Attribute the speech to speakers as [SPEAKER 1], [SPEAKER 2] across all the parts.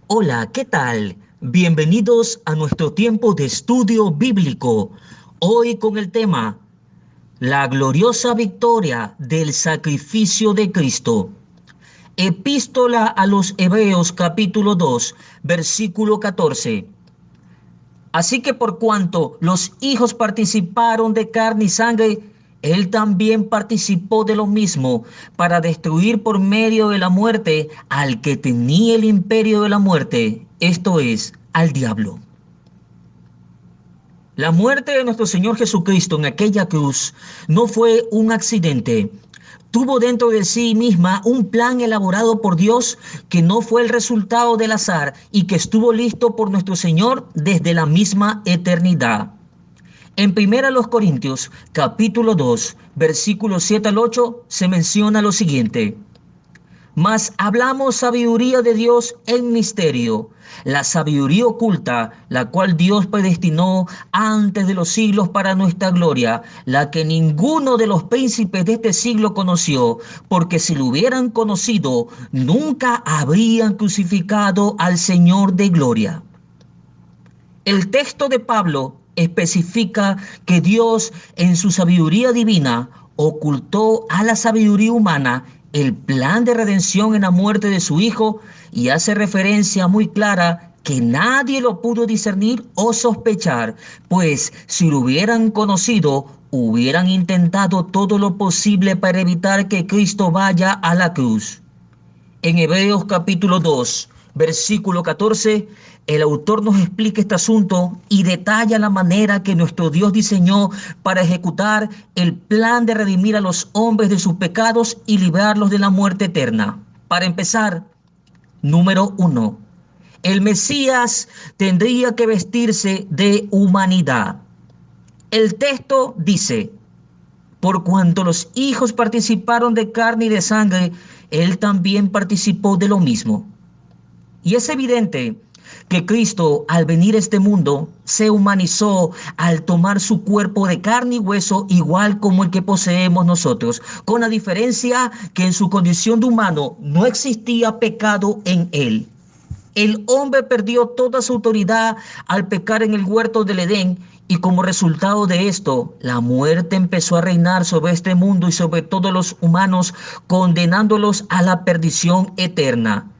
[SPEAKER 1] Hola, ¿qué tal? Bienvenidos a nuestro tiempo de estudio bíblico. Hoy con el tema La gloriosa victoria del sacrificio de Cristo. Epístola a los Hebreos capítulo 2, versículo 14. Así que por cuanto los hijos participaron de carne y sangre, él también participó de lo mismo para destruir por medio de la muerte al que tenía el imperio de la muerte, esto es, al diablo. La muerte de nuestro Señor Jesucristo en aquella cruz no fue un accidente. Tuvo dentro de sí misma un plan elaborado por Dios que no fue el resultado del azar y que estuvo listo por nuestro Señor desde la misma eternidad. En 1 Corintios capítulo 2, versículos 7 al 8 se menciona lo siguiente. Mas hablamos sabiduría de Dios en misterio, la sabiduría oculta, la cual Dios predestinó antes de los siglos para nuestra gloria, la que ninguno de los príncipes de este siglo conoció, porque si lo hubieran conocido, nunca habrían crucificado al Señor de gloria. El texto de Pablo especifica que Dios en su sabiduría divina ocultó a la sabiduría humana el plan de redención en la muerte de su Hijo y hace referencia muy clara que nadie lo pudo discernir o sospechar, pues si lo hubieran conocido, hubieran intentado todo lo posible para evitar que Cristo vaya a la cruz. En Hebreos capítulo 2, versículo 14, el autor nos explica este asunto y detalla la manera que nuestro Dios diseñó para ejecutar el plan de redimir a los hombres de sus pecados y librarlos de la muerte eterna. Para empezar, número 1, el Mesías tendría que vestirse de humanidad. El texto dice, por cuanto los hijos participaron de carne y de sangre, él también participó de lo mismo. Y es evidente que Cristo, al venir a este mundo, se humanizó al tomar su cuerpo de carne y hueso, igual como el que poseemos nosotros, con la diferencia que en su condición de humano no existía pecado en él. El hombre perdió toda su autoridad al pecar en el huerto del Edén y como resultado de esto, la muerte empezó a reinar sobre este mundo y sobre todos los humanos, condenándolos a la perdición eterna.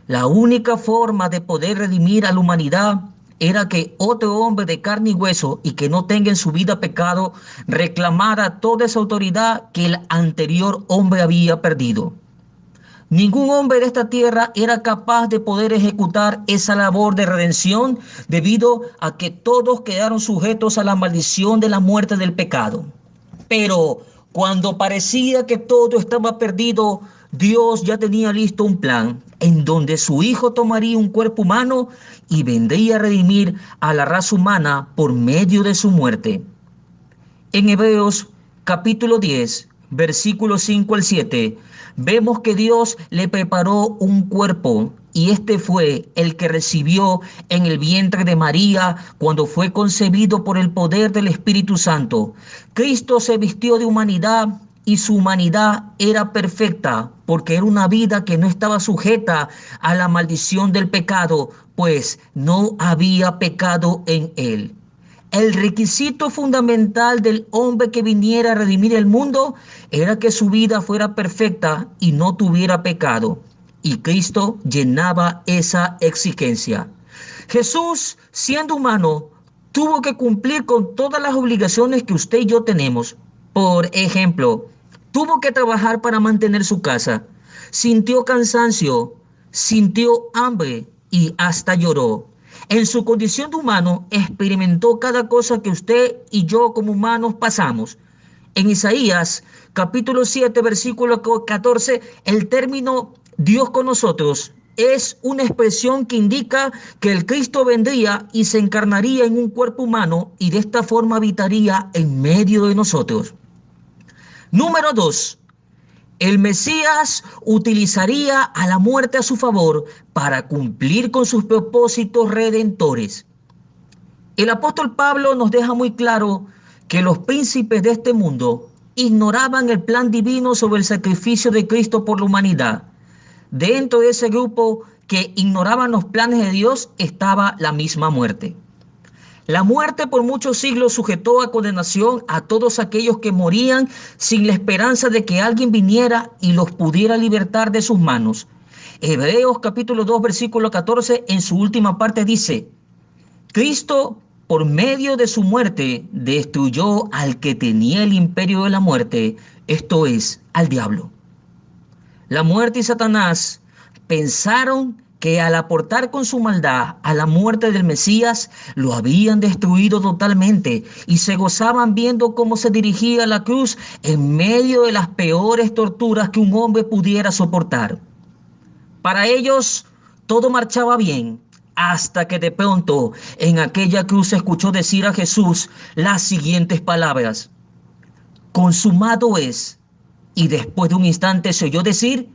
[SPEAKER 1] La única forma de poder redimir a la humanidad era que otro hombre de carne y hueso y que no tenga en su vida pecado reclamara toda esa autoridad que el anterior hombre había perdido. Ningún hombre de esta tierra era capaz de poder ejecutar esa labor de redención debido a que todos quedaron sujetos a la maldición de la muerte del pecado. Pero cuando parecía que todo estaba perdido, Dios ya tenía listo un plan en donde su Hijo tomaría un cuerpo humano y vendría a redimir a la raza humana por medio de su muerte. En Hebreos capítulo 10, versículos 5 al 7, vemos que Dios le preparó un cuerpo y este fue el que recibió en el vientre de María cuando fue concebido por el poder del Espíritu Santo. Cristo se vistió de humanidad y su humanidad era perfecta porque era una vida que no estaba sujeta a la maldición del pecado, pues no había pecado en él. El requisito fundamental del hombre que viniera a redimir el mundo era que su vida fuera perfecta y no tuviera pecado. Y Cristo llenaba esa exigencia. Jesús, siendo humano, tuvo que cumplir con todas las obligaciones que usted y yo tenemos. Por ejemplo, tuvo que trabajar para mantener su casa. Sintió cansancio, sintió hambre y hasta lloró. En su condición de humano experimentó cada cosa que usted y yo como humanos pasamos. En Isaías capítulo 7 versículo 14, el término Dios con nosotros es una expresión que indica que el Cristo vendría y se encarnaría en un cuerpo humano y de esta forma habitaría en medio de nosotros. Número 2. El Mesías utilizaría a la muerte a su favor para cumplir con sus propósitos redentores. El apóstol Pablo nos deja muy claro que los príncipes de este mundo ignoraban el plan divino sobre el sacrificio de Cristo por la humanidad. Dentro de ese grupo que ignoraban los planes de Dios estaba la misma muerte. La muerte por muchos siglos sujetó a condenación a todos aquellos que morían sin la esperanza de que alguien viniera y los pudiera libertar de sus manos. Hebreos capítulo 2 versículo 14 en su última parte dice: Cristo por medio de su muerte destruyó al que tenía el imperio de la muerte, esto es, al diablo. La muerte y Satanás pensaron que al aportar con su maldad a la muerte del Mesías, lo habían destruido totalmente y se gozaban viendo cómo se dirigía a la cruz en medio de las peores torturas que un hombre pudiera soportar. Para ellos todo marchaba bien, hasta que de pronto en aquella cruz se escuchó decir a Jesús las siguientes palabras: consumado es. Y después de un instante se oyó decir: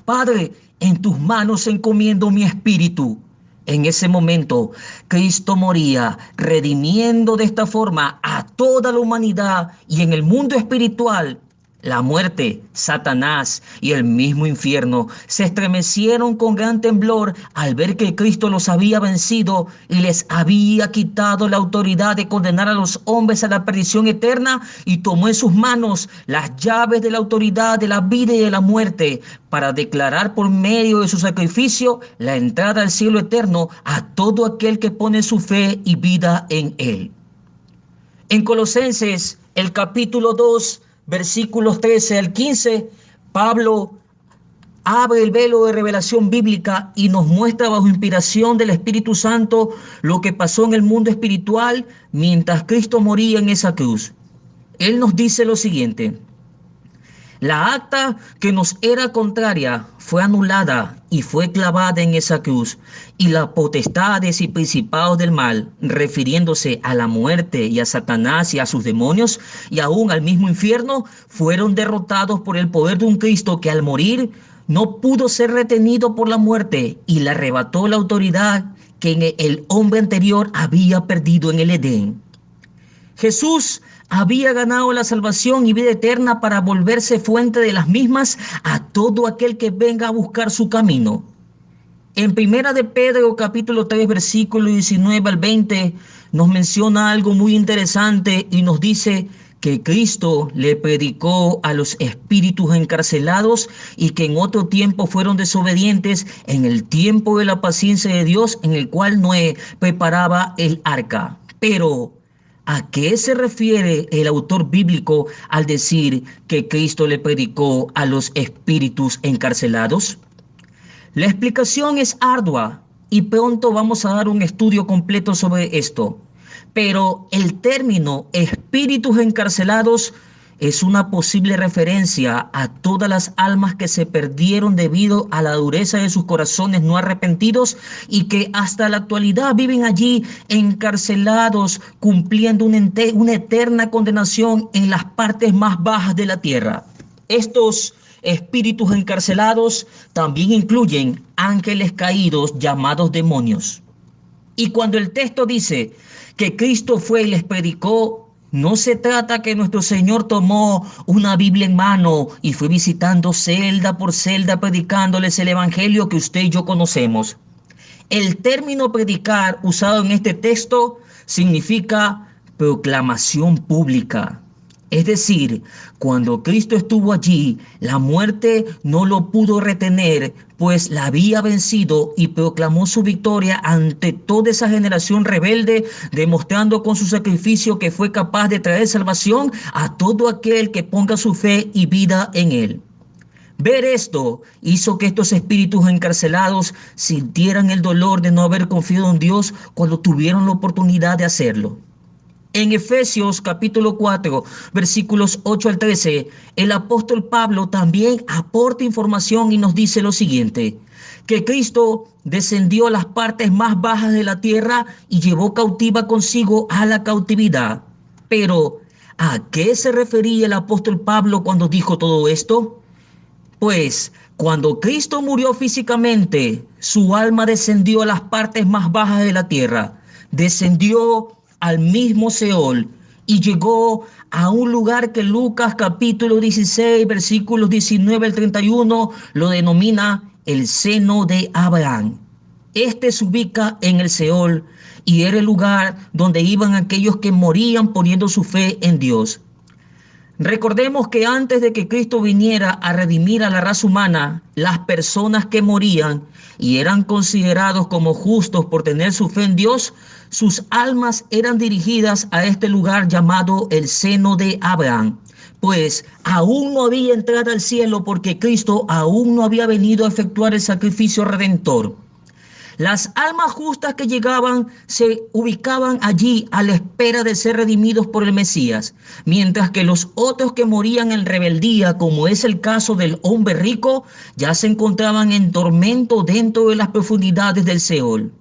[SPEAKER 1] Padre, en tus manos encomiendo mi espíritu. En ese momento, Cristo moría, redimiendo de esta forma a toda la humanidad, y en el mundo espiritual, la muerte, Satanás y el mismo infierno se estremecieron con gran temblor al ver que Cristo los había vencido y les había quitado la autoridad de condenar a los hombres a la perdición eterna, y tomó en sus manos las llaves de la autoridad de la vida y de la muerte para declarar por medio de su sacrificio la entrada al cielo eterno a todo aquel que pone su fe y vida en él. En Colosenses, el capítulo 2, versículos 13 al 15, Pablo abre el velo de revelación bíblica y nos muestra bajo inspiración del Espíritu Santo lo que pasó en el mundo espiritual mientras Cristo moría en esa cruz. Él nos dice lo siguiente: la acta que nos era contraria fue anulada y fue clavada en esa cruz, y las potestades y principados del mal, refiriéndose a la muerte y a Satanás y a sus demonios y aún al mismo infierno, fueron derrotados por el poder de un Cristo que al morir no pudo ser retenido por la muerte y le arrebató la autoridad que el hombre anterior había perdido en el Edén. Jesús había ganado la salvación y vida eterna para volverse fuente de las mismas a todo aquel que venga a buscar su camino. En Primera de Pedro, capítulo 3, versículo 19 al 20, nos menciona algo muy interesante y nos dice que Cristo le predicó a los espíritus encarcelados y que en otro tiempo fueron desobedientes, en el tiempo de la paciencia de Dios, en el cual Noé preparaba el arca. Pero ¿a qué se refiere el autor bíblico al decir que Cristo le predicó a los espíritus encarcelados? La explicación es ardua y pronto vamos a dar un estudio completo sobre esto. Pero el término espíritus encarcelados es una posible referencia a todas las almas que se perdieron debido a la dureza de sus corazones no arrepentidos y que hasta la actualidad viven allí encarcelados, cumpliendo una eterna condenación en las partes más bajas de la tierra. Estos espíritus encarcelados también incluyen ángeles caídos llamados demonios. Y cuando el texto dice que Cristo fue y les predicó, no se trata que nuestro Señor tomó una Biblia en mano y fue visitando celda por celda predicándoles el evangelio que usted y yo conocemos. El término predicar usado en este texto significa proclamación pública. Es decir, cuando Cristo estuvo allí, la muerte no lo pudo retener, pues la había vencido y proclamó su victoria ante toda esa generación rebelde, demostrando con su sacrificio que fue capaz de traer salvación a todo aquel que ponga su fe y vida en él. Ver esto hizo que estos espíritus encarcelados sintieran el dolor de no haber confiado en Dios cuando tuvieron la oportunidad de hacerlo. En Efesios capítulo 4, versículos 8 al 13, el apóstol Pablo también aporta información y nos dice lo siguiente: que Cristo descendió a las partes más bajas de la tierra y llevó cautiva consigo a la cautividad. Pero, ¿a qué se refería el apóstol Pablo cuando dijo todo esto? Pues, cuando Cristo murió físicamente, su alma descendió a las partes más bajas de la tierra, descendió al mismo Seol y llegó a un lugar que Lucas capítulo 16, versículos 19 al 31 lo denomina el seno de Abraham. Este se ubica en el Seol y era el lugar donde iban aquellos que morían poniendo su fe en Dios. Recordemos que antes de que Cristo viniera a redimir a la raza humana, las personas que morían y eran considerados como justos por tener su fe en Dios, sus almas eran dirigidas a este lugar llamado el seno de Abraham, pues aún no había entrado al cielo porque Cristo aún no había venido a efectuar el sacrificio redentor. Las almas justas que llegaban se ubicaban allí a la espera de ser redimidos por el Mesías, mientras que los otros que morían en rebeldía, como es el caso del hombre rico, ya se encontraban en tormento dentro de las profundidades del Seol.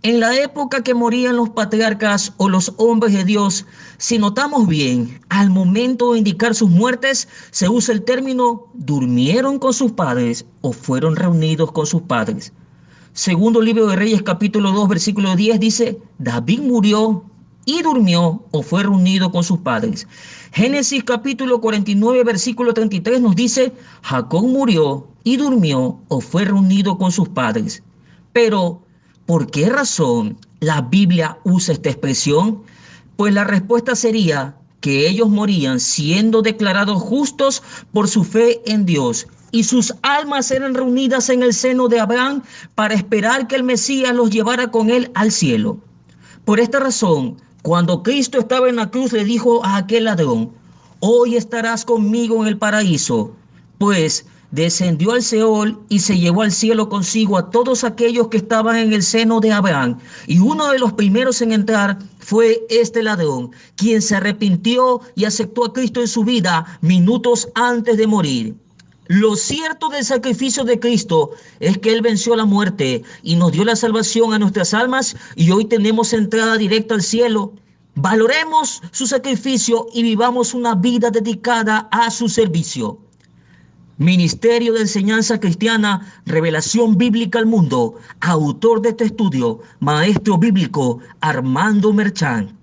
[SPEAKER 1] En la época que morían los patriarcas o los hombres de Dios, si notamos bien, al momento de indicar sus muertes, se usa el término durmieron con sus padres o fueron reunidos con sus padres. Segundo libro de Reyes, capítulo 2, versículo 10 dice, David murió y durmió o fue reunido con sus padres. Génesis capítulo 49, versículo 33 nos dice, Jacob murió y durmió o fue reunido con sus padres. Pero, ¿por qué razón la Biblia usa esta expresión? Pues la respuesta sería que ellos morían siendo declarados justos por su fe en Dios y sus almas eran reunidas en el seno de Abraham para esperar que el Mesías los llevara con él al cielo. Por esta razón, cuando Cristo estaba en la cruz, le dijo a aquel ladrón, hoy estarás conmigo en el paraíso, pues descendió al Seol y se llevó al cielo consigo a todos aquellos que estaban en el seno de Abraham. Y uno de los primeros en entrar fue este ladrón, quien se arrepintió y aceptó a Cristo en su vida minutos antes de morir. Lo cierto del sacrificio de Cristo es que Él venció la muerte y nos dio la salvación a nuestras almas y hoy tenemos entrada directa al cielo. Valoremos su sacrificio y vivamos una vida dedicada a su servicio. Ministerio de Enseñanza Cristiana, Revelación Bíblica al Mundo. Autor de este estudio, Maestro Bíblico Armando Merchán.